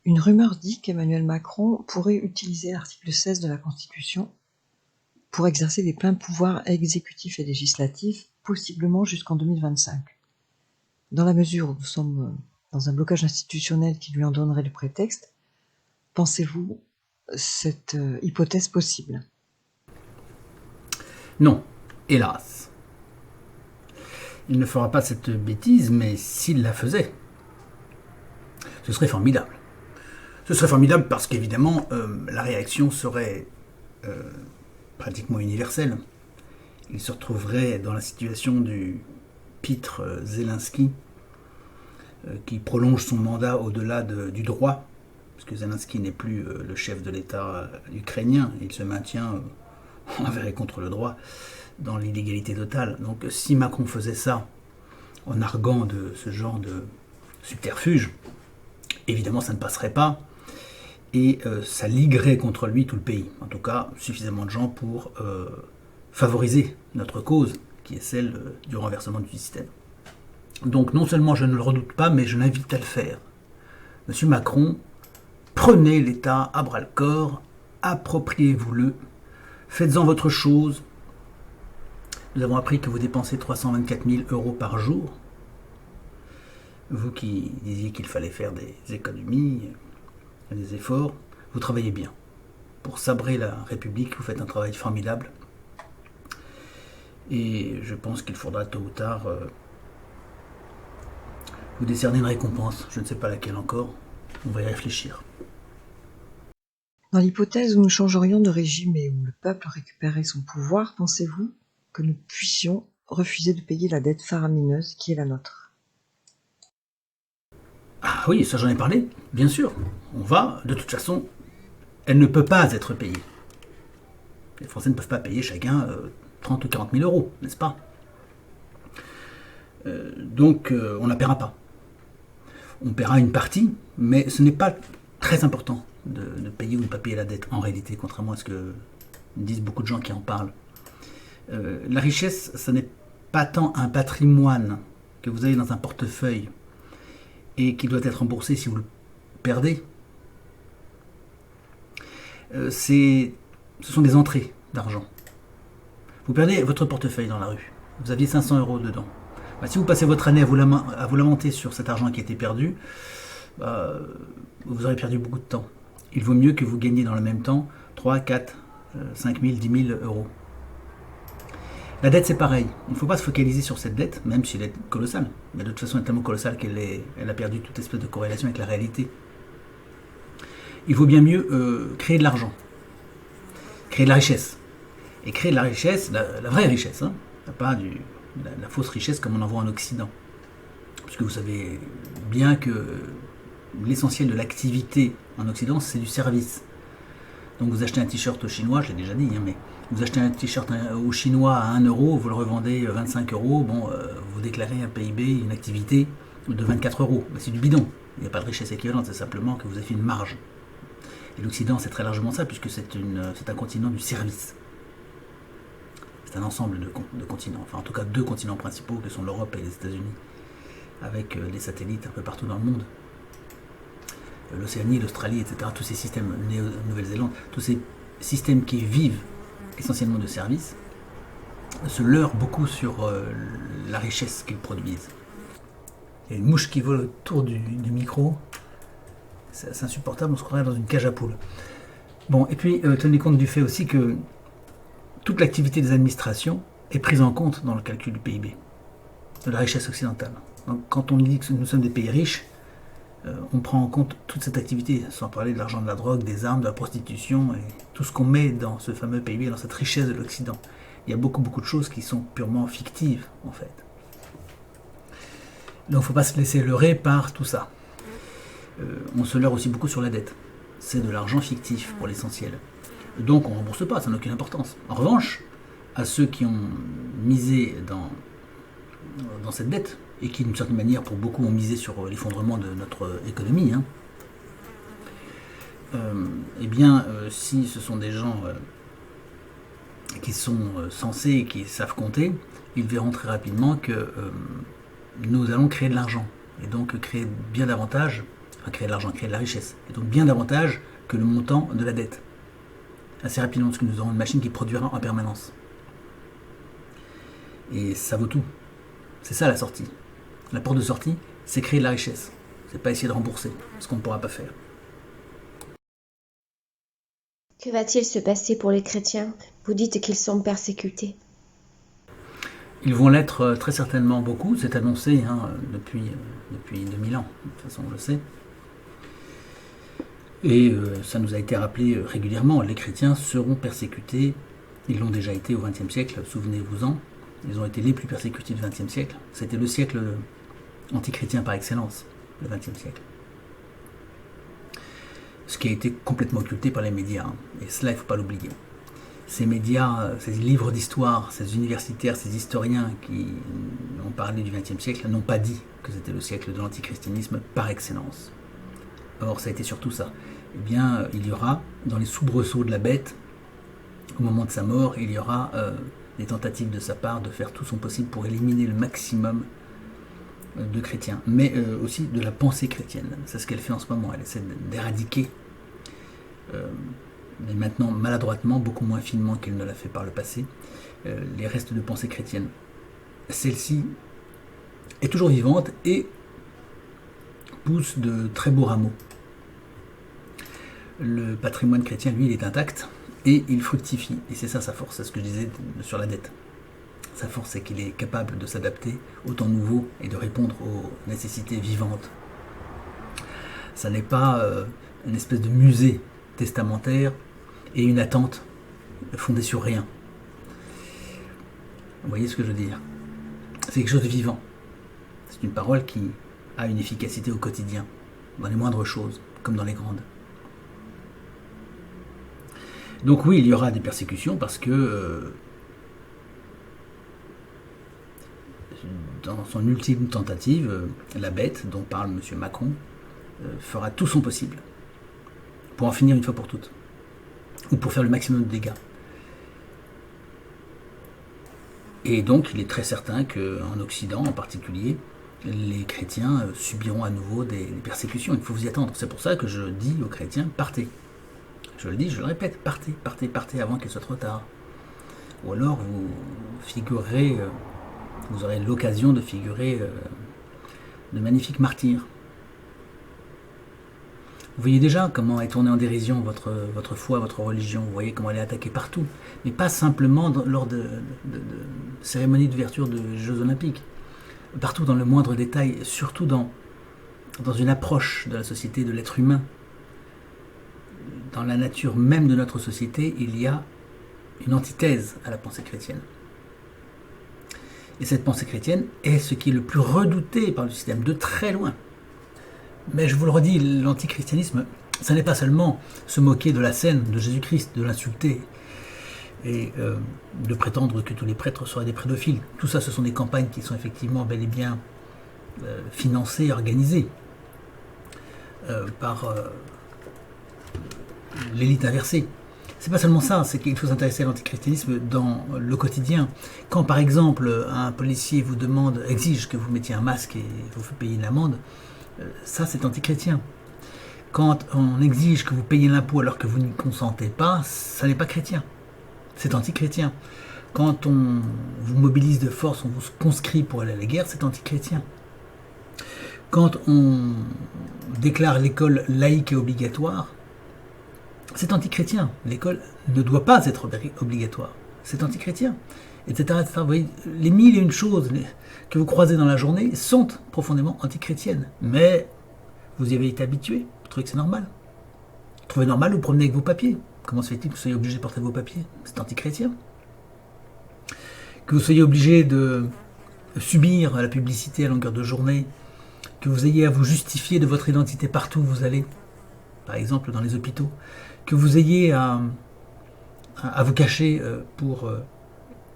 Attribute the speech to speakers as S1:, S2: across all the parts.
S1: Une rumeur dit qu'Emmanuel Macron pourrait utiliser l'article 16 de la Constitution pour exercer des pleins pouvoirs exécutifs et législatifs, possiblement jusqu'en 2025. Dans la mesure où nous sommes dans un blocage institutionnel qui lui en donnerait le prétexte, pensez-vous cette hypothèse possible?
S2: Non, hélas. Il ne fera pas cette bêtise, mais s'il la faisait, ce serait formidable. Ce serait formidable parce qu'évidemment, la réaction serait pratiquement universelle. Il se retrouverait dans la situation du pitre Zelensky, qui prolonge son mandat au-delà du droit, parce que Zelensky n'est plus le chef de l'État ukrainien, il se maintient envers et contre le droit, dans l'illégalité totale. Donc si Macron faisait ça, en arguant de ce genre de subterfuge, évidemment ça ne passerait pas, et ça liguerait contre lui tout le pays. En tout cas, suffisamment de gens pour favoriser notre cause, qui est celle du renversement du système. Donc non seulement je ne le redoute pas, mais je l'invite à le faire. Monsieur Macron, prenez l'État à bras-le-corps, appropriez-vous-le, faites-en votre chose. Nous avons appris que vous dépensez 324 000 € par jour. Vous qui disiez qu'il fallait faire des économies, des efforts, vous travaillez bien. Pour sabrer la République, vous faites un travail formidable. Et je pense qu'il faudra tôt ou tard vous décerner une récompense. Je ne sais pas laquelle encore. On va y réfléchir.
S1: Dans l'hypothèse où nous changerions de régime et où le peuple récupérerait son pouvoir, pensez-vous que nous puissions refuser de payer la dette faramineuse qui est la nôtre?
S2: Ah oui, ça j'en ai parlé, bien sûr. On va, de toute façon, elle ne peut pas être payée. Les Français ne peuvent pas payer chacun 30 ou 40 000 €, n'est-ce pas? Donc on ne la paiera pas. On paiera une partie, mais ce n'est pas très important de payer ou de ne pas payer la dette, en réalité, contrairement à ce que disent beaucoup de gens qui en parlent. La richesse, ce n'est pas tant un patrimoine que vous avez dans un portefeuille et qui doit être remboursé si vous le perdez. Ce sont des entrées d'argent. Vous perdez votre portefeuille dans la rue. Vous aviez 500 € dedans. Si vous passez votre année à vous lamenter sur cet argent qui a été perdu, vous aurez perdu beaucoup de temps. Il vaut mieux que vous gagniez dans le même temps 3, 4, 5 000, 10 000 €. La dette, c'est pareil. Il ne faut pas se focaliser sur cette dette, même si elle est colossale. Mais de toute façon, elle est tellement colossale qu'elle a perdu toute espèce de corrélation avec la réalité. Il vaut bien mieux créer de l'argent, créer de la richesse. Et créer de la richesse, la vraie richesse, hein, pas la fausse richesse comme on en voit en Occident. Parce que vous savez bien que l'essentiel de l'activité en Occident, c'est du service. Donc vous achetez un t-shirt au chinois, je l'ai déjà dit, hein, mais vous achetez un t-shirt au chinois à 1 €, vous le revendez 25 €, vous déclarez un PIB, une activité de 24 €. Mais c'est du bidon, il n'y a pas de richesse équivalente, c'est simplement que vous avez fait une marge. Et l'Occident, c'est très largement ça, puisque c'est un continent du service. C'est un ensemble de continents, enfin en tout cas 2 continents principaux, que sont l'Europe et les États-Unis, avec des satellites un peu partout dans le monde. L'Océanie, l'Australie, etc., tous ces systèmes, Nouvelle-Zélande, tous ces systèmes qui vivent essentiellement de services, se leurrent beaucoup sur la richesse qu'ils produisent. Il y a une mouche qui vole autour du micro, c'est insupportable, on se croirait dans une cage à poules. Bon, et puis tenez compte du fait aussi que toute l'activité des administrations est prise en compte dans le calcul du PIB, de la richesse occidentale. Donc quand on dit que nous sommes des pays riches, on prend en compte toute cette activité, sans parler de l'argent de la drogue, des armes, de la prostitution, et tout ce qu'on met dans ce fameux PIB, dans cette richesse de l'Occident. Il y a beaucoup de choses qui sont purement fictives, en fait. Donc il ne faut pas se laisser leurrer par tout ça. On se leurre aussi beaucoup sur la dette. C'est de l'argent fictif, pour l'essentiel. Donc on ne rembourse pas, ça n'a aucune importance. En revanche, à ceux qui ont misé dans cette dette, et qui d'une certaine manière pour beaucoup ont misé sur l'effondrement de notre économie, si ce sont des gens qui sont sensés et qui savent compter, ils verront très rapidement que nous allons créer de l'argent, et donc créer bien davantage, enfin créer de l'argent, créer de la richesse, et donc bien davantage que le montant de la dette. Assez rapidement, parce que nous aurons une machine qui produira en permanence. Et ça vaut tout. C'est ça la sortie. La porte de sortie, c'est créer de la richesse. C'est pas essayer de rembourser ce qu'on ne pourra pas faire.
S3: Que va-t-il se passer pour les chrétiens? Vous dites qu'ils sont persécutés.
S2: Ils vont l'être très certainement beaucoup, c'est annoncé depuis 2000 ans, de toute façon on le sait. Et ça nous a été rappelé régulièrement, les chrétiens seront persécutés, ils l'ont déjà été au XXe siècle, souvenez-vous-en, ils ont été les plus persécutés du XXe siècle, c'était le siècle antichrétien par excellence, le XXe siècle. Ce qui a été complètement occulté par les médias, et cela il ne faut pas l'oublier. Ces médias, ces livres d'histoire, ces universitaires, ces historiens qui ont parlé du XXe siècle n'ont pas dit que c'était le siècle de l'antichristianisme par excellence. Or, ça a été surtout ça. Eh bien, il y aura, dans les soubresauts de la bête, au moment de sa mort, il y aura des tentatives de sa part de faire tout son possible pour éliminer le maximum de chrétiens, mais aussi de la pensée chrétienne. C'est ce qu'elle fait en ce moment. Elle essaie d'éradiquer mais maintenant maladroitement, beaucoup moins finement qu'elle ne l'a fait par le passé, les restes de pensée chrétienne. Celle-ci est toujours vivante et pousse de très beaux rameaux. Le patrimoine chrétien, lui, il est intact et il fructifie. Et c'est ça sa force, c'est ce que je disais sur la dette. Sa force, c'est qu'il est capable de s'adapter au temps nouveau et de répondre aux nécessités vivantes. Ça n'est pas une espèce de musée testamentaire et une attente fondée sur rien. Vous voyez ce que je veux dire? C'est quelque chose de vivant. C'est une parole qui a une efficacité au quotidien, dans les moindres choses, comme dans les grandes. Donc oui, il y aura des persécutions parce que dans son ultime tentative, la bête dont parle M. Macron fera tout son possible pour en finir une fois pour toutes, ou pour faire le maximum de dégâts. Et donc il est très certain qu'en Occident en particulier, les chrétiens subiront à nouveau des persécutions. Il faut vous y attendre. C'est pour ça que je dis aux chrétiens, partez. Je le dis, je le répète, partez, partez, partez avant qu'il soit trop tard. Ou alors vous figurerez, vous aurez l'occasion de figurer de magnifiques martyrs. Vous voyez déjà comment est tournée en dérision votre foi, votre religion. Vous voyez comment elle est attaquée partout. Mais pas simplement lors de cérémonies d'ouverture de Jeux Olympiques. Partout dans le moindre détail, surtout dans une approche de la société, de l'être humain. Dans la nature même de notre société, il y a une antithèse à la pensée chrétienne. Et cette pensée chrétienne est ce qui est le plus redouté par le système, de très loin. Mais je vous le redis, l'antichristianisme, ça n'est pas seulement se moquer de la scène de Jésus-Christ, de l'insulter, et de prétendre que tous les prêtres seraient des pédophiles. Tout ça, ce sont des campagnes qui sont effectivement bel et bien financées, organisées par l'élite inversée. C'est pas seulement ça, c'est qu'il faut s'intéresser à l'antichristianisme dans le quotidien. Quand par exemple un policier vous exige que vous mettiez un masque et vous fait payer une amende, ça c'est antichrétien. Quand on exige que vous payiez l'impôt alors que vous n'y consentez pas, ça n'est pas chrétien. C'est antichrétien. Quand on vous mobilise de force, on vous conscrit pour aller à la guerre, c'est antichrétien. Quand on déclare l'école laïque et obligatoire, c'est antichrétien. L'école ne doit pas être obligatoire. C'est antichrétien. Etc., etc. Vous voyez, les mille et une choses que vous croisez dans la journée sont profondément antichrétiennes. Mais vous y avez été habitué. Vous trouvez que c'est normal. Vous trouvez normal de vous promener avec vos papiers. Comment se fait-il que vous soyez obligé de porter vos papiers? C'est antichrétien. Que vous soyez obligé de subir la publicité à longueur de journée, que vous ayez à vous justifier de votre identité partout où vous allez, par exemple dans les hôpitaux, que vous ayez à vous cacher pour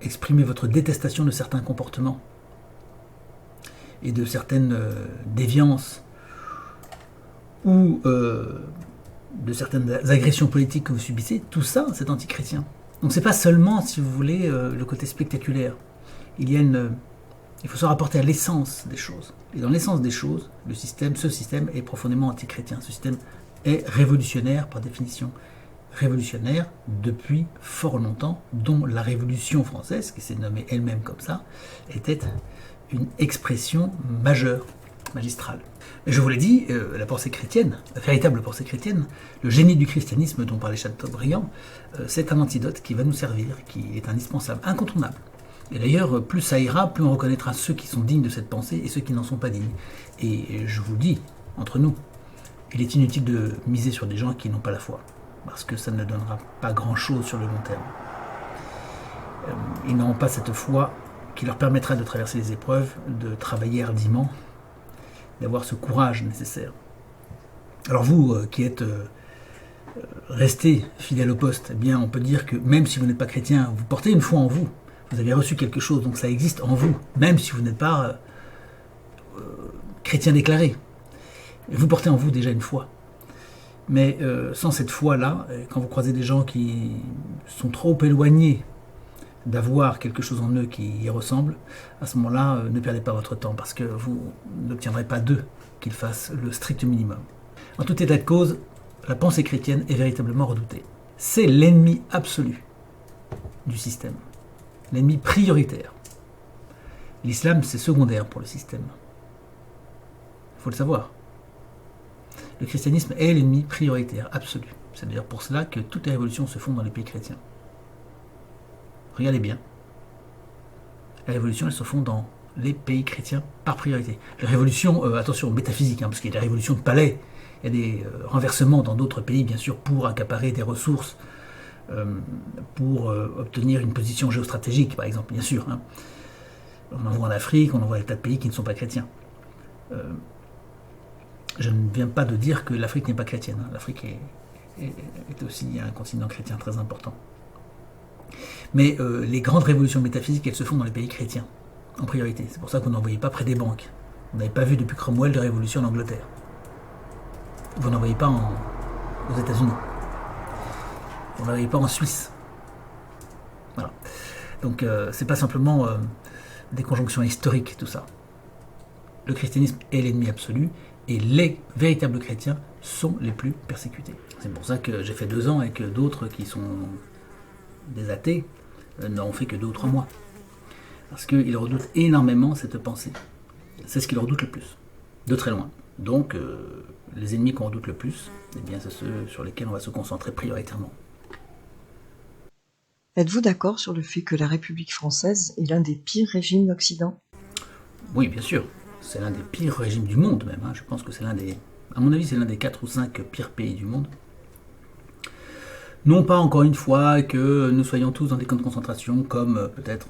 S2: exprimer votre détestation de certains comportements et de certaines déviances ou de certaines agressions politiques que vous subissez, tout ça, c'est antichrétien. Donc c'est pas seulement, si vous voulez, le côté spectaculaire. Il y a Il faut se rapporter à l'essence des choses. Et dans l'essence des choses, ce système est profondément antichrétien. Ce système est révolutionnaire par définition. Révolutionnaire depuis fort longtemps, dont la Révolution française, qui s'est nommée elle-même comme ça, était une expression majeure, magistrale. Mais je vous l'ai dit, la pensée chrétienne, la véritable pensée chrétienne, le génie du christianisme dont parlait Chateaubriand, c'est un antidote qui va nous servir, qui est indispensable, incontournable. Et d'ailleurs, plus ça ira, plus on reconnaîtra ceux qui sont dignes de cette pensée et ceux qui n'en sont pas dignes. Et je vous le dis, entre nous, il est inutile de miser sur des gens qui n'ont pas la foi, parce que ça ne donnera pas grand-chose sur le long terme. Ils n'auront pas cette foi qui leur permettra de traverser les épreuves, de travailler hardiment, d'avoir ce courage nécessaire. Alors vous, qui êtes restés fidèles au poste, eh bien on peut dire que même si vous n'êtes pas chrétien, vous portez une foi en vous. Vous avez reçu quelque chose, donc ça existe en vous, même si vous n'êtes pas chrétien déclaré. Vous portez en vous déjà une foi. Mais sans cette foi-là, quand vous croisez des gens qui sont trop éloignés d'avoir quelque chose en eux qui y ressemble, à ce moment-là, ne perdez pas votre temps, parce que vous n'obtiendrez pas d'eux qu'ils fassent le strict minimum. En tout état de cause, la pensée chrétienne est véritablement redoutée. C'est l'ennemi absolu du système. L'ennemi prioritaire. L'islam, c'est secondaire pour le système. Il faut le savoir. Le christianisme est l'ennemi prioritaire, absolu. C'est d'ailleurs pour cela que toutes les révolutions se font dans les pays chrétiens. Regardez bien. Les révolutions, elles se font dans les pays chrétiens par priorité. Les révolutions, attention, métaphysiques, parce qu'il y a des révolutions de palais, il y a des renversements dans d'autres pays, bien sûr, pour accaparer des ressources, pour obtenir une position géostratégique, par exemple, bien sûr. On en voit en Afrique, on en voit des tas de pays qui ne sont pas chrétiens. Je ne viens pas de dire que l'Afrique n'est pas chrétienne. L'Afrique est aussi un continent chrétien très important. Mais les grandes révolutions métaphysiques, elles se font dans les pays chrétiens, en priorité. C'est pour ça qu'on n'en voyait pas près des banques. Vous n'avez pas vu depuis Cromwell de révolution en Angleterre. Vous n'en voyez pas aux États-Unis. Vous n'en voyez pas en Suisse. Voilà. Donc c'est pas simplement des conjonctions historiques, tout ça. Le christianisme est l'ennemi absolu, et les véritables chrétiens sont les plus persécutés. C'est pour ça que j'ai fait 2 ans et que d'autres qui sont des athées n'ont fait que 2 ou 3 mois. Parce qu'ils redoutent énormément cette pensée. C'est ce qu'ils redoutent le plus, de très loin. Donc, les ennemis qu'on redoute le plus, eh bien, c'est ceux sur lesquels on va se concentrer prioritairement.
S1: Êtes-vous d'accord sur le fait que la République française est l'un des pires régimes d'Occident ?
S2: Oui, bien sûr. C'est l'un des pires régimes du monde, même. Je pense que c'est à mon avis, c'est l'un des 4 ou 5 pires pays du monde. Non pas, encore une fois, que nous soyons tous dans des camps de concentration, comme peut-être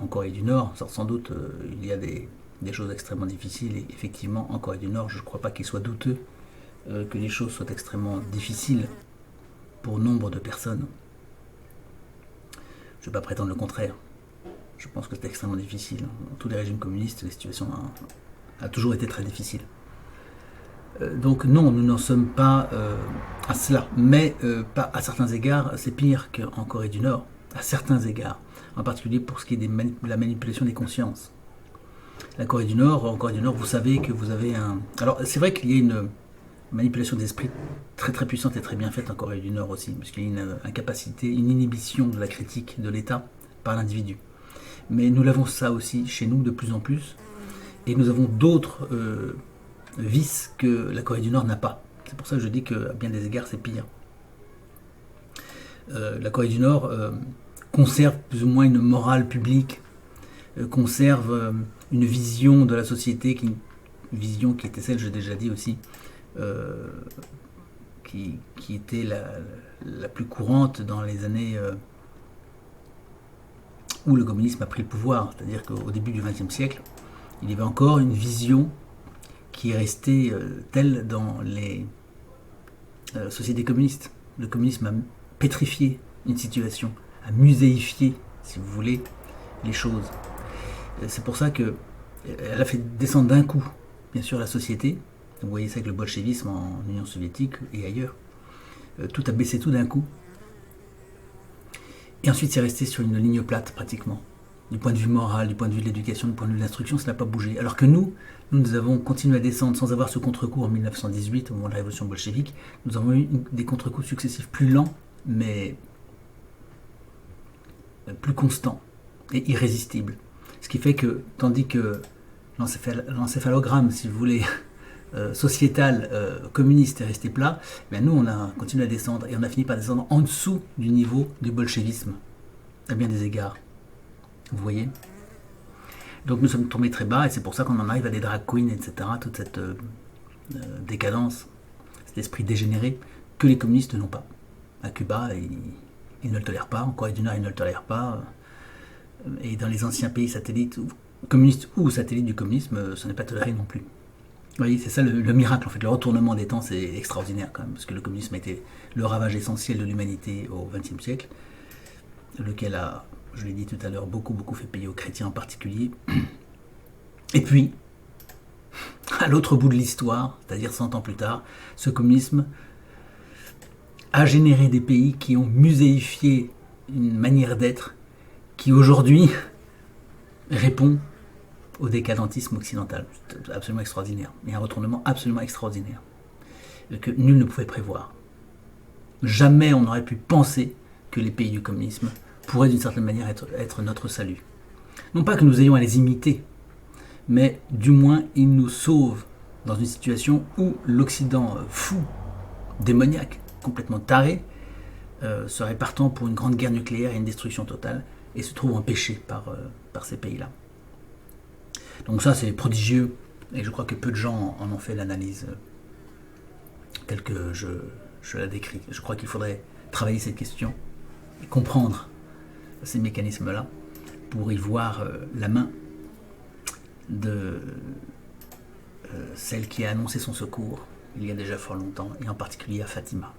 S2: en Corée du Nord. Sans doute, il y a des choses extrêmement difficiles, et effectivement, en Corée du Nord, je ne crois pas qu'il soit douteux que les choses soient extrêmement difficiles pour nombre de personnes. Je ne vais pas prétendre le contraire. Je pense que c'est extrêmement difficile. Dans tous les régimes communistes, la situation a toujours été très difficile. Donc non, nous n'en sommes pas à cela. Mais pas à certains égards, c'est pire qu'en Corée du Nord. À certains égards. En particulier pour ce qui est de la manipulation des consciences. En Corée du Nord, vous savez que vous avez un... Alors c'est vrai qu'il y a une manipulation d'esprit très très puissante et très bien faite en Corée du Nord aussi. Parce qu'il y a une incapacité, une inhibition de la critique de l'État par l'individu. Mais nous l'avons ça aussi chez nous de plus en plus. Et nous avons d'autres vices que la Corée du Nord n'a pas. C'est pour ça que je dis qu'à bien des égards, c'est pire. La Corée du Nord conserve plus ou moins une morale publique, conserve une vision de la société, une vision qui était celle, j'ai déjà dit aussi, qui était la plus courante dans les années... où le communisme a pris le pouvoir, c'est-à-dire qu'au début du XXe siècle, il y avait encore une vision qui est restée telle dans les sociétés communistes. Le communisme a pétrifié une situation, a muséifié, si vous voulez, les choses. C'est pour ça qu'elle a fait descendre d'un coup, bien sûr, la société. Vous voyez ça avec le bolchevisme en Union soviétique et ailleurs. Tout a baissé tout d'un coup. Et ensuite, c'est resté sur une ligne plate, pratiquement. Du point de vue moral, du point de vue de l'éducation, du point de vue de l'instruction, ça n'a pas bougé. Alors que nous avons continué à descendre sans avoir ce contre-coup en 1918, au moment de la révolution bolchevique. Nous avons eu des contre-coups successifs plus lents, mais plus constants et irrésistibles. Ce qui fait que, tandis que l'encéphalogramme, si vous voulez, sociétal, communiste est resté plat, bien nous, on a continué à descendre, et on a fini par descendre en dessous du niveau du bolchevisme, à bien des égards. Vous voyez ? Donc nous sommes tombés très bas, et c'est pour ça qu'on en arrive à des drag queens, etc., toute cette décadence, cet esprit dégénéré, que les communistes n'ont pas. À Cuba, ils ne le tolèrent pas, en Corée du Nord, ils ne le tolèrent pas, et dans les anciens pays satellites, communistes ou satellites du communisme, ça n'est pas toléré non plus. Vous voyez, c'est ça le miracle, en fait. Le retournement des temps, c'est extraordinaire quand même, parce que le communisme a été le ravage essentiel de l'humanité au XXe siècle, lequel a, je l'ai dit tout à l'heure, beaucoup fait payer aux chrétiens en particulier. Et puis, à l'autre bout de l'histoire, c'est-à-dire 100 ans plus tard, ce communisme a généré des pays qui ont muséifié une manière d'être qui aujourd'hui répond au décadentisme occidental. C'est absolument extraordinaire. Il y a un retournement absolument extraordinaire que nul ne pouvait prévoir. Jamais on n'aurait pu penser que les pays du communisme pourraient d'une certaine manière être notre salut. Non pas que nous ayons à les imiter, mais du moins ils nous sauvent dans une situation où l'Occident fou, démoniaque, complètement taré, serait partant pour une grande guerre nucléaire et une destruction totale, et se trouve empêché par ces pays-là. Donc ça, c'est prodigieux, et je crois que peu de gens en ont fait l'analyse telle que je la décris. Je crois qu'il faudrait travailler cette question, et comprendre ces mécanismes-là, pour y voir la main de celle qui a annoncé son secours il y a déjà fort longtemps, et en particulier à Fatima.